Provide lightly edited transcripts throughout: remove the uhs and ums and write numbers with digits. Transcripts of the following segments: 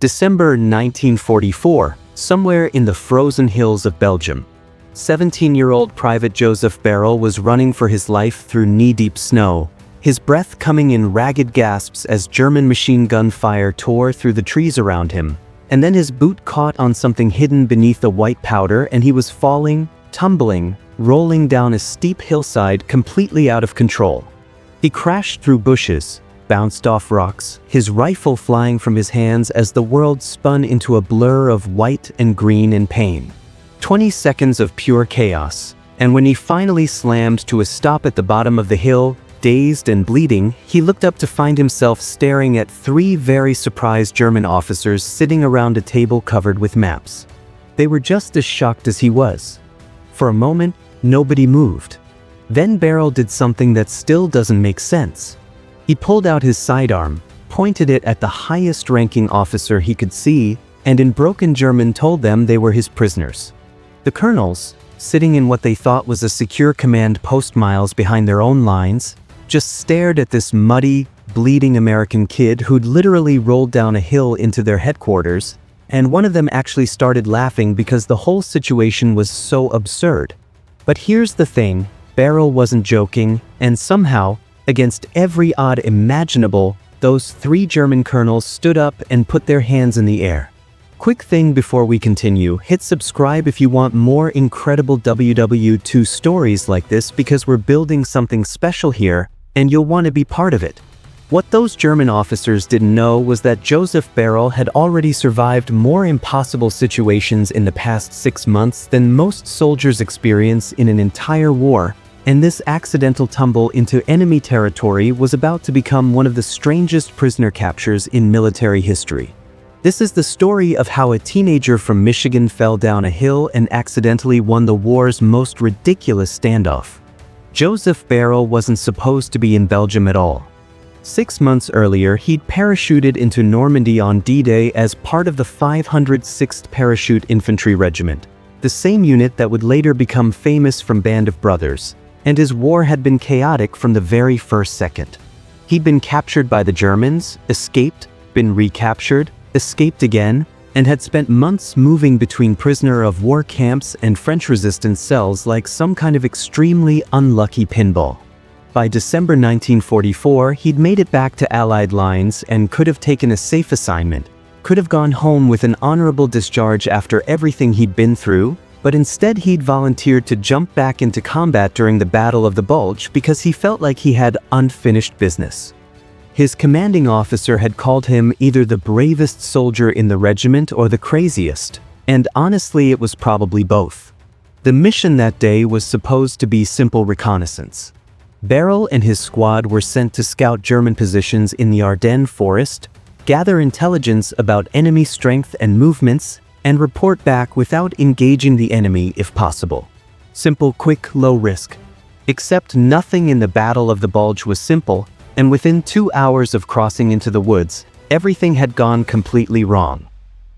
December 1944, somewhere in the frozen hills of Belgium. 17-year-old Private Joseph Beyrle was running for his life through knee-deep snow, his breath coming in ragged gasps as German machine gun fire tore through the trees around him. And then his boot caught on something hidden beneath the white powder and he was falling, tumbling, rolling down a steep hillside completely out of control. He crashed through bushes, bounced off rocks, his rifle flying from his hands as the world spun into a blur of white and green in pain. 20 seconds of pure chaos, and when he finally slammed to a stop at the bottom of the hill, dazed and bleeding, he looked up to find himself staring at 3 very surprised German officers sitting around a table covered with maps. They were just as shocked as he was. For a moment, nobody moved. Then Beyrle did something that still doesn't make sense. He pulled out his sidearm, pointed it at the highest-ranking officer he could see, and in broken German told them they were his prisoners. The colonels, sitting in what they thought was a secure command post miles behind their own lines, just stared at this muddy, bleeding American kid who'd literally rolled down a hill into their headquarters, and one of them actually started laughing because the whole situation was so absurd. But here's the thing, Beyrle wasn't joking, and somehow, against every odd imaginable, those 3 German colonels stood up and put their hands in the air. Quick thing before we continue, hit subscribe if you want more incredible WW2 stories like this because we're building something special here, and you'll want to be part of it. What those German officers didn't know was that Joseph Beyrle had already survived more impossible situations in the past 6 months than most soldiers experience in an entire war, and this accidental tumble into enemy territory was about to become one of the strangest prisoner captures in military history. This is the story of how a teenager from Michigan fell down a hill and accidentally won the war's most ridiculous standoff. Joseph Beyrle wasn't supposed to be in Belgium at all. 6 months earlier, he'd parachuted into Normandy on D-Day as part of the 506th Parachute Infantry Regiment, the same unit that would later become famous from Band of Brothers, and his war had been chaotic from the very first second. He'd been captured by the Germans, escaped, been recaptured, escaped again, and had spent months moving between prisoner of war camps and French resistance cells like some kind of extremely unlucky pinball. By December 1944, he'd made it back to Allied lines and could have taken a safe assignment, could have gone home with an honorable discharge after everything he'd been through, but instead he'd volunteered to jump back into combat during the Battle of the Bulge because he felt like he had unfinished business. His commanding officer had called him either the bravest soldier in the regiment or the craziest, and honestly it was probably both. The mission that day was supposed to be simple reconnaissance. Beyrle and his squad were sent to scout German positions in the Ardennes forest, gather intelligence about enemy strength and movements, and report back without engaging the enemy if possible. Simple, quick, low risk. Except nothing in the Battle of the Bulge was simple, and within 2 hours of crossing into the woods, everything had gone completely wrong.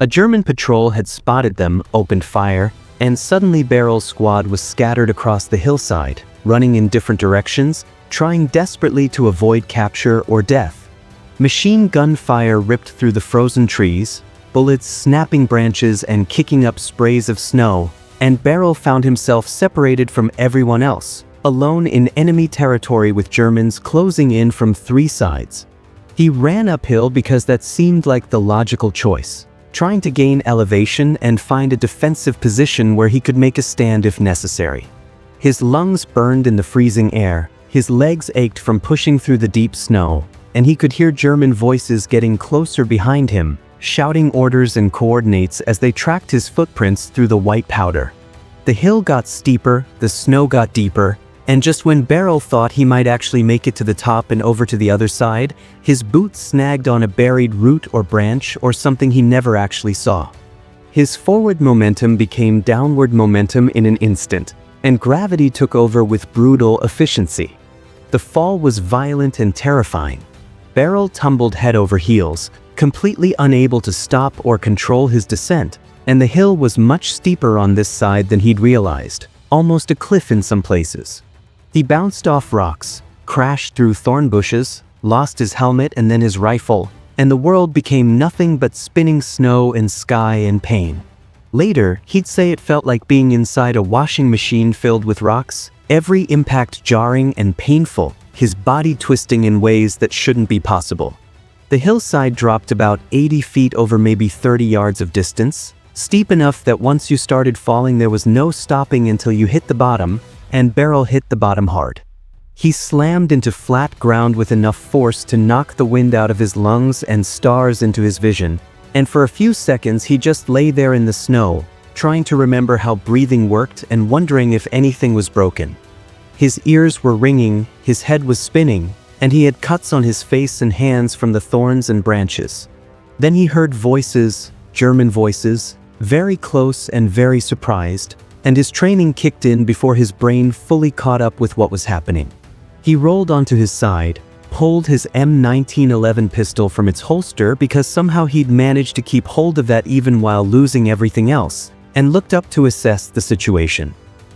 A German patrol had spotted them, opened fire, and suddenly Beyrle's squad was scattered across the hillside, running in different directions, trying desperately to avoid capture or death. Machine gun fire ripped through the frozen trees, bullets snapping branches and kicking up sprays of snow, and Beyrle found himself separated from everyone else, alone in enemy territory with Germans closing in from 3 sides. He ran uphill because that seemed like the logical choice, trying to gain elevation and find a defensive position where he could make a stand if necessary. His lungs burned in the freezing air, his legs ached from pushing through the deep snow, and he could hear German voices getting closer behind him, shouting orders and coordinates as they tracked his footprints through the white powder. The hill got steeper, the snow got deeper, and just when Beyrle thought he might actually make it to the top and over to the other side, his boot snagged on a buried root or branch or something he never actually saw. His forward momentum became downward momentum in an instant, and gravity took over with brutal efficiency. The fall was violent and terrifying. Beyrle tumbled head over heels, completely unable to stop or control his descent, and the hill was much steeper on this side than he'd realized, almost a cliff in some places. He bounced off rocks, crashed through thorn bushes, lost his helmet and then his rifle, and the world became nothing but spinning snow and sky and pain. Later, he'd say it felt like being inside a washing machine filled with rocks, every impact jarring and painful, his body twisting in ways that shouldn't be possible. The hillside dropped about 80 feet over maybe 30 yards of distance, steep enough that once you started falling there was no stopping until you hit the bottom, and Beyrle hit the bottom hard. He slammed into flat ground with enough force to knock the wind out of his lungs and stars into his vision, and for a few seconds he just lay there in the snow, trying to remember how breathing worked and wondering if anything was broken. His ears were ringing, his head was spinning, and he had cuts on his face and hands from the thorns and branches. Then he heard voices, German voices, very close and very surprised, and his training kicked in before his brain fully caught up with what was happening. He rolled onto his side, pulled his M1911 pistol from its holster because somehow he'd managed to keep hold of that even while losing everything else, and looked up to assess the situation.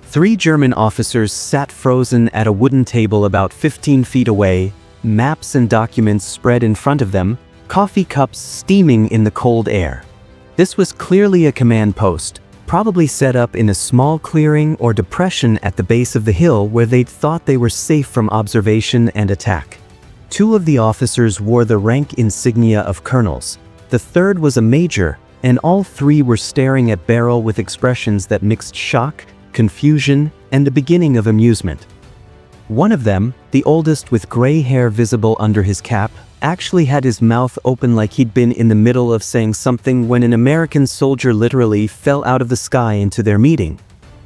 3 German officers sat frozen at a wooden table about 15 feet away, maps and documents spread in front of them, coffee cups steaming in the cold air. This was clearly a command post, probably set up in a small clearing or depression at the base of the hill where they'd thought they were safe from observation and attack. 2 of the officers wore the rank insignia of colonels. The third was a major, and all 3 were staring at Beyrle with expressions that mixed shock, confusion, and the beginning of amusement. One of them, the oldest with gray hair visible under his cap, actually had his mouth open like he'd been in the middle of saying something when an American soldier literally fell out of the sky into their meeting.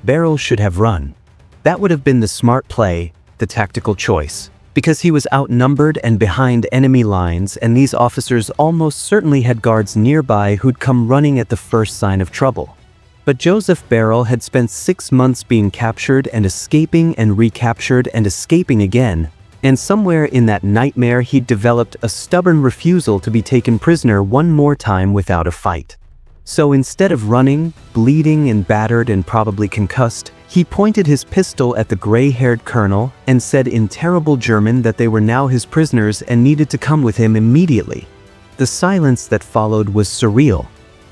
Beyrle should have run. That would have been the smart play, the tactical choice, because he was outnumbered and behind enemy lines, and these officers almost certainly had guards nearby who'd come running at the first sign of trouble. But Joseph Beyrle had spent 6 months being captured and escaping and recaptured and escaping again, and somewhere in that nightmare he'd developed a stubborn refusal to be taken prisoner one more time without a fight. So instead of running, bleeding and battered and probably concussed, he pointed his pistol at the gray-haired colonel and said in terrible German that they were now his prisoners and needed to come with him immediately. The silence that followed was surreal.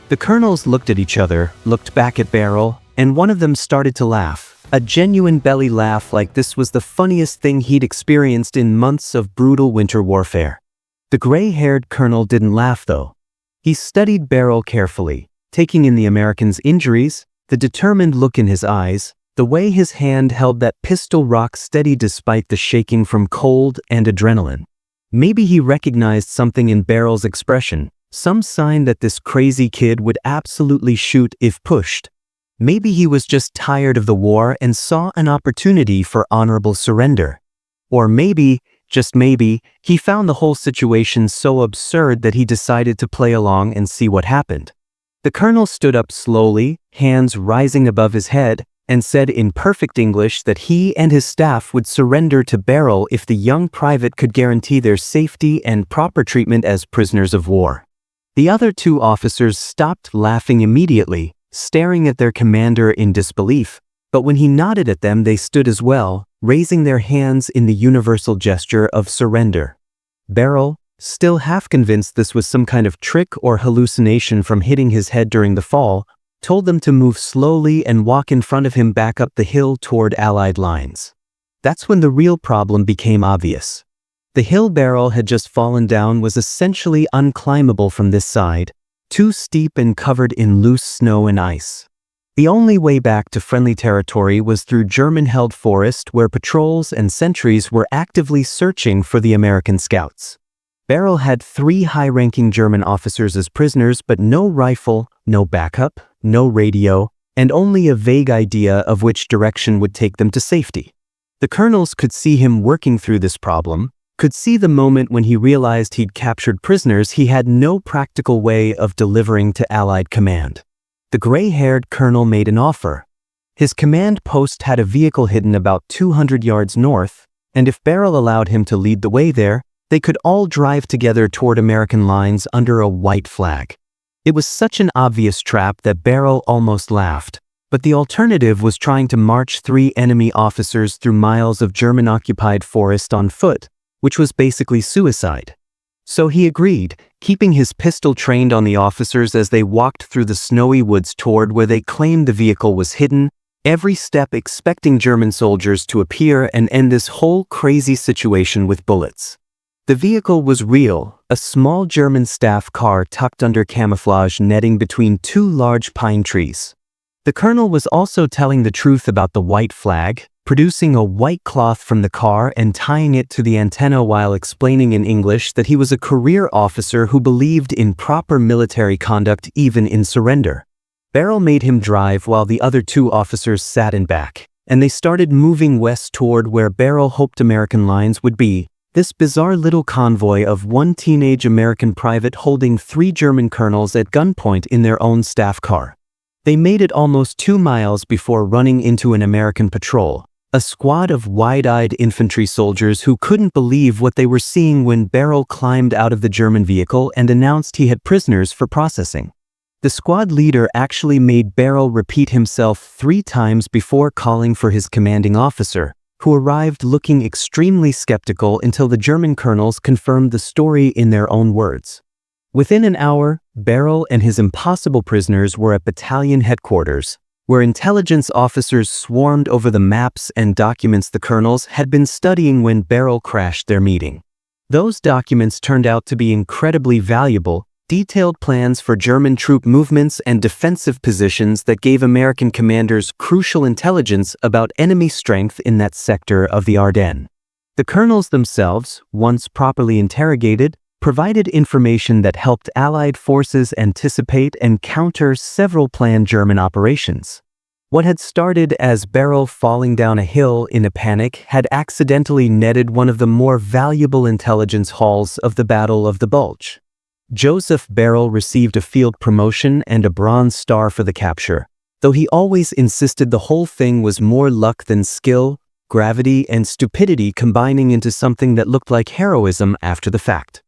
The colonels looked at each other, looked back at Beyrle, and one of them started to laugh, a genuine belly laugh like this was the funniest thing he'd experienced in months of brutal winter warfare. The gray-haired colonel didn't laugh though. He studied Beyrle carefully, taking in the American's injuries, the determined look in his eyes, the way his hand held that pistol rock steady despite the shaking from cold and adrenaline. Maybe he recognized something in Beyrle's expression, some sign that this crazy kid would absolutely shoot if pushed. Maybe he was just tired of the war and saw an opportunity for honorable surrender. Or maybe, just maybe, he found the whole situation so absurd that he decided to play along and see what happened. The colonel stood up slowly, hands rising above his head, and said in perfect English that he and his staff would surrender to Beyrle if the young private could guarantee their safety and proper treatment as prisoners of war. The other 2 officers stopped laughing immediately, staring at their commander in disbelief, but when he nodded at them they stood as well, raising their hands in the universal gesture of surrender. Beyrle, still half convinced this was some kind of trick or hallucination from hitting his head during the fall, told them to move slowly and walk in front of him back up the hill toward Allied lines. That's when the real problem became obvious. The hill Beyrle had just fallen down was essentially unclimbable from this side, too steep and covered in loose snow and ice. The only way back to friendly territory was through German-held forest where patrols and sentries were actively searching for the American scouts. Beyrle had 3 high-ranking German officers as prisoners, but no rifle, no backup, no radio, and only a vague idea of which direction would take them to safety. The colonels could see him working through this problem, could see the moment when he realized he'd captured prisoners he had no practical way of delivering to Allied command. The gray-haired colonel made an offer. His command post had a vehicle hidden about 200 yards north, and if Beyrle allowed him to lead the way there, they could all drive together toward American lines under a white flag. It was such an obvious trap that Beyrle almost laughed, but the alternative was trying to march 3 enemy officers through miles of German-occupied forest on foot, which was basically suicide. So he agreed, keeping his pistol trained on the officers as they walked through the snowy woods toward where they claimed the vehicle was hidden, every step expecting German soldiers to appear and end this whole crazy situation with bullets. The vehicle was real, a small German staff car tucked under camouflage netting between two large pine trees. The colonel was also telling the truth about the white flag, producing a white cloth from the car and tying it to the antenna while explaining in English that he was a career officer who believed in proper military conduct even in surrender. Beyrle made him drive while the other two officers sat in back, and they started moving west toward where Beyrle hoped American lines would be. This bizarre little convoy of one teenage American private holding three German colonels at gunpoint in their own staff car. They made it almost 2 miles before running into an American patrol, a squad of wide-eyed infantry soldiers who couldn't believe what they were seeing when Beyrle climbed out of the German vehicle and announced he had prisoners for processing. The squad leader actually made Beyrle repeat himself 3 times before calling for his commanding officer, who arrived looking extremely skeptical until the German colonels confirmed the story in their own words. Within an hour, Beyrle and his impossible prisoners were at battalion headquarters, where intelligence officers swarmed over the maps and documents the colonels had been studying when Beyrle crashed their meeting. Those documents turned out to be incredibly valuable, detailed plans for German troop movements and defensive positions that gave American commanders crucial intelligence about enemy strength in that sector of the Ardennes. The colonels themselves, once properly interrogated, provided information that helped Allied forces anticipate and counter several planned German operations. What had started as Beyrle falling down a hill in a panic had accidentally netted one of the more valuable intelligence hauls of the Battle of the Bulge. Joseph Beyrle received a field promotion and a Bronze Star for the capture, though he always insisted the whole thing was more luck than skill, gravity, and stupidity combining into something that looked like heroism after the fact.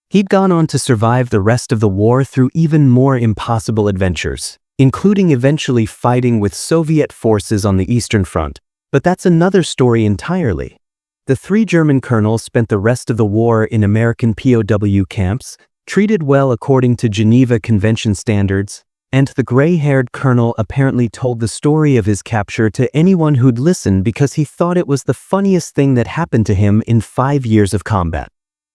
He'd gone on to survive the rest of the war through even more impossible adventures, including eventually fighting with Soviet forces on the Eastern Front, but that's another story entirely. The 3 German colonels spent the rest of the war in American POW camps, treated well according to Geneva Convention standards, and the gray-haired colonel apparently told the story of his capture to anyone who'd listen because he thought it was the funniest thing that happened to him in 5 years of combat.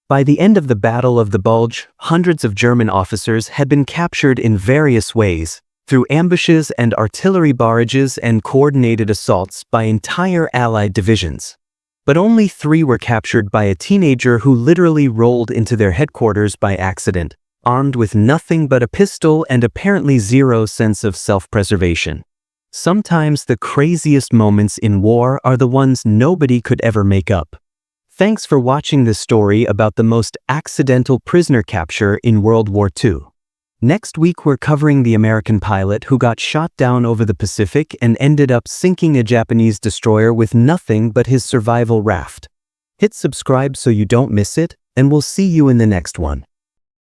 By the end of the Battle of the Bulge, hundreds of German officers had been captured in various ways, through ambushes and artillery barrages and coordinated assaults by entire Allied divisions. But only 3 were captured by a teenager who literally rolled into their headquarters by accident, armed with nothing but a pistol and apparently zero sense of self-preservation. Sometimes the craziest moments in war are the ones nobody could ever make up. Thanks for watching this story about the most accidental prisoner capture in World War II. Next week we're covering the American pilot who got shot down over the Pacific and ended up sinking a Japanese destroyer with nothing but his survival raft. Hit subscribe so you don't miss it, and we'll see you in the next one.